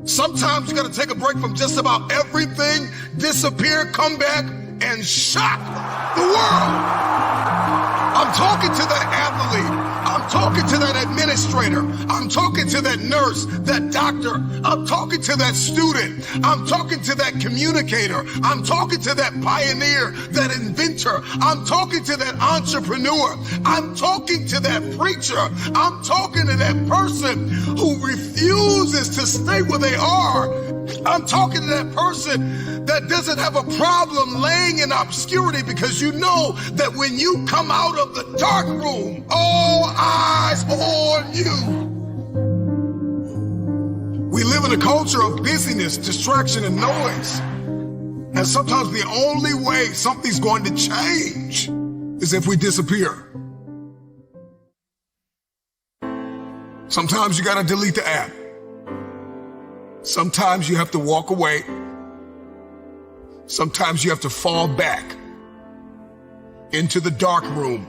Sometimes you got to take a break from just about everything, disappear, come back, and shock the world. I'm talking to that athlete. I'm talking to that administrator. I'm talking to that nurse, that doctor. I'm talking to that student. I'm talking to that communicator. I'm talking to that pioneer, that inventor. I'm talking to that entrepreneur. I'm talking to that preacher. I'm talking to that person who refuses to stay where they are. I'm talking to that person that doesn't have a problem laying in obscurity, because you know that when you come out of the dark room, all eyes on you. We live in a culture of busyness, distraction, and noise. And sometimes the only way something's going to change is if we disappear. Sometimes you got to delete the app. Sometimes you have to walk away. Sometimes you have to fall back into the dark room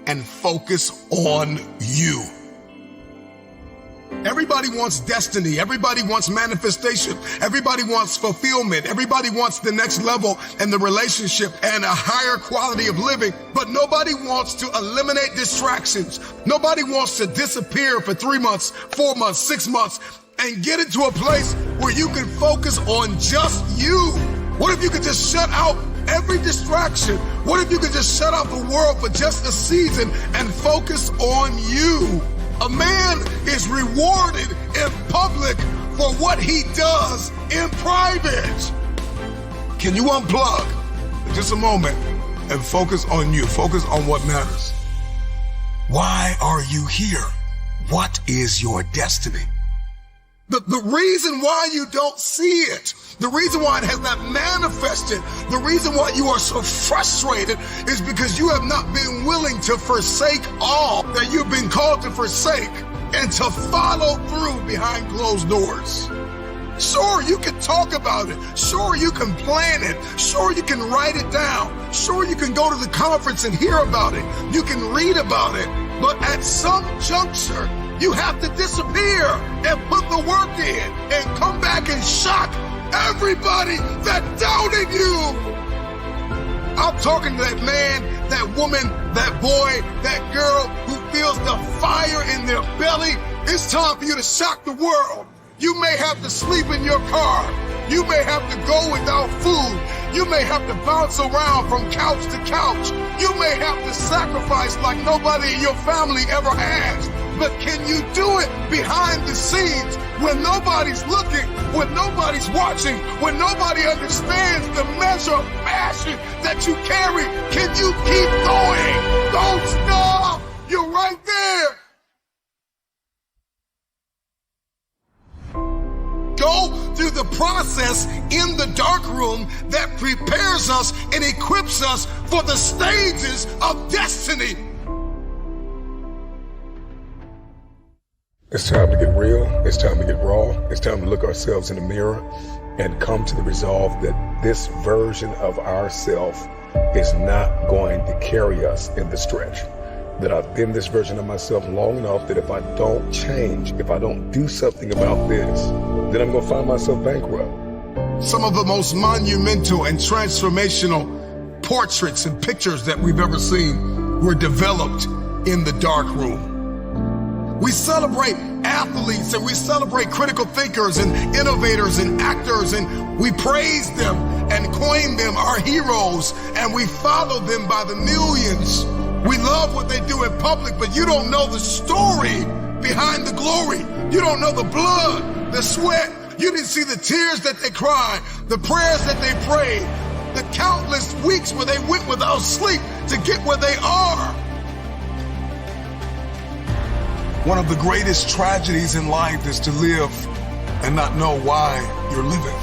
and focus on you. Everybody wants destiny. Everybody wants manifestation. Everybody wants fulfillment. Everybody wants the next level and the relationship and a higher quality of living. But nobody wants to eliminate distractions. Nobody wants to disappear for 3 months, 4 months, 6 months, and get into a place where you can focus on just you. What if you could just shut out every distraction? What if you could just shut out the world for just a season and focus on you? A man is rewarded in public for what he does in private. Can you unplug for just a moment and focus on you? Focus on what matters. Why are you here? What is your destiny? The reason why you don't see it, the reason why it has not manifested, the reason why you are so frustrated is because you have not been willing to forsake all that you've been called to forsake and to follow through behind closed doors. Sure, you can talk about it. Sure, you can plan it. Sure, you can write it down. Sure, you can go to the conference and hear about it. You can read about it. But at some juncture, you have to disappear and put the work in and come back and shock everybody that doubted you. I'm talking to that man, that woman, that boy, that girl who feels the fire in their belly. It's time for you to shock the world. You may have to sleep in your car. You may have to go without food. You may have to bounce around from couch to couch. You may have to sacrifice like nobody in your family ever has. But can you do it behind the scenes when nobody's looking, when nobody's watching, when nobody understands the measure of passion that you carry? Can you keep going? Don't stop. You're right there. Go through the process in the dark room that prepares us and equips us for the stages of destiny. It's time to get real. It's time to get raw. It's time to look ourselves in the mirror and come to the resolve that this version of ourselves is not going to carry us in the stretch. That I've been this version of myself long enough that if I don't change, if I don't do something about this, then I'm going to find myself bankrupt. Some of the most monumental and transformational portraits and pictures that we've ever seen were developed in the dark room. We celebrate athletes and we celebrate critical thinkers and innovators and actors, and we praise them and claim them our heroes, and we follow them by the millions. We love what they do in public, but you don't know the story behind the glory. You don't know the blood, the sweat. You didn't see the tears that they cried, the prayers that they prayed, the countless weeks where they went without sleep to get where they are. One of the greatest tragedies in life is to live and not know why you're living.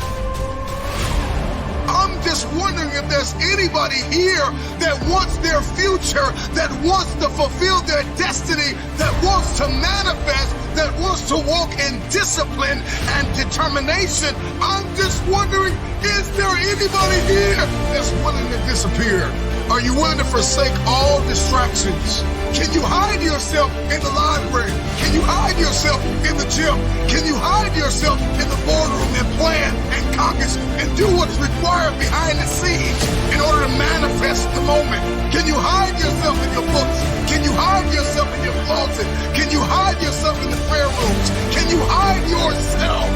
I'm just wondering if there's anybody here that wants their future, that wants to fulfill their destiny, that wants to manifest, that wants to walk in discipline and determination. I'm just wondering, is there anybody here that's willing to disappear? Are you willing to forsake all distractions? Can you hide yourself in the library? Can you hide yourself in the gym? Can you hide yourself in the boardroom and plan and caucus and do what is required behind the scenes in order to manifest the moment? Can you hide yourself in your books? Can you hide yourself in your closet? Can you hide yourself in the prayer rooms? Can you hide yourself?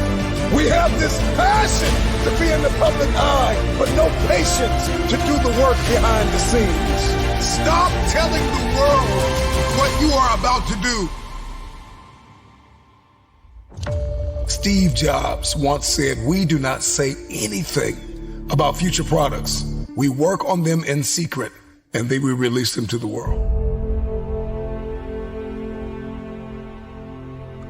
We have this passion to be in the public eye, but no patience to do the work behind the scenes. Stop telling the world what you are about to do. Steve Jobs once said, "We do not say anything about future products. We work on them in secret, and then we release them to the world."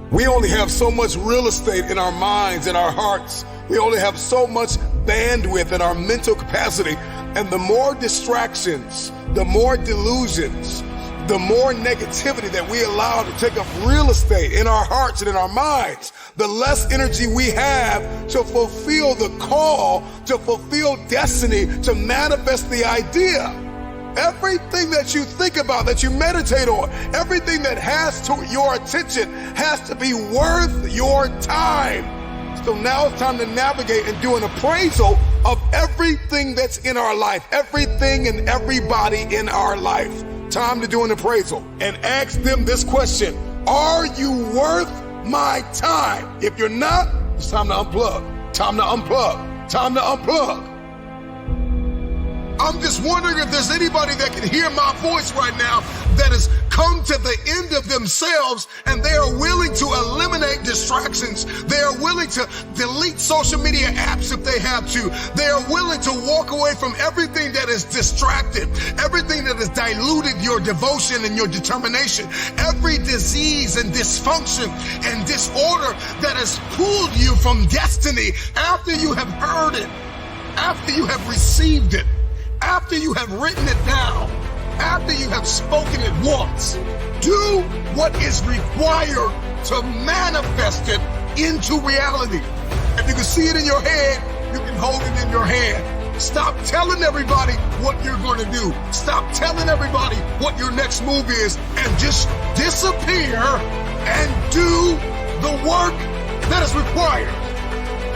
We only have so much real estate in our minds and our hearts. We only have so much bandwidth in our mental capacity. And the more distractions, the more delusions, the more negativity that we allow to take up real estate in our hearts and in our minds, the less energy we have to fulfill the call, to fulfill destiny, to manifest the idea. Everything that you think about, that you meditate on, everything that has to your attention has to be worth your time. So now it's time to navigate and do an appraisal of everything that's in our life, everything and everybody in our life. Time to do an appraisal and ask them this question: are you worth my time? If you're not, it's time to unplug. Time to unplug. Time to unplug. I'm just wondering if there's anybody that can hear my voice right now that has come to the end of themselves and they are willing to eliminate distractions. They are willing to delete social media apps if they have to. They are willing to walk away from everything that is distracted, everything that has diluted your devotion and your determination, every disease and dysfunction and disorder that has pulled you from destiny after you have heard it, after you have received it, after you have written it down, after you have spoken it once. Do what is required to manifest it into reality. If you can see it in your head, you can hold it in your hand. Stop telling everybody what you're going to do. Stop telling everybody what your next move is, and just disappear and do the work that is required.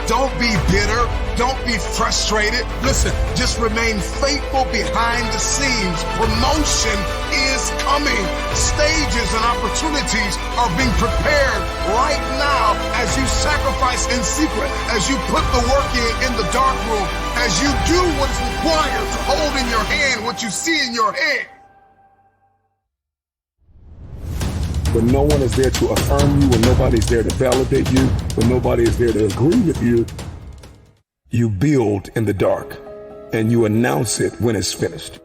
Don't be bitter. Don't be frustrated. Listen, just remain faithful behind the scenes. Promotion is coming. Stages and opportunities are being prepared right now as you sacrifice in secret, as you put the work in the dark room, as you do what is required to hold in your hand what you see in your head. When no one is there to affirm you, when nobody's there to validate you, when nobody is there to agree with you, you build in the dark and you announce it when it's finished.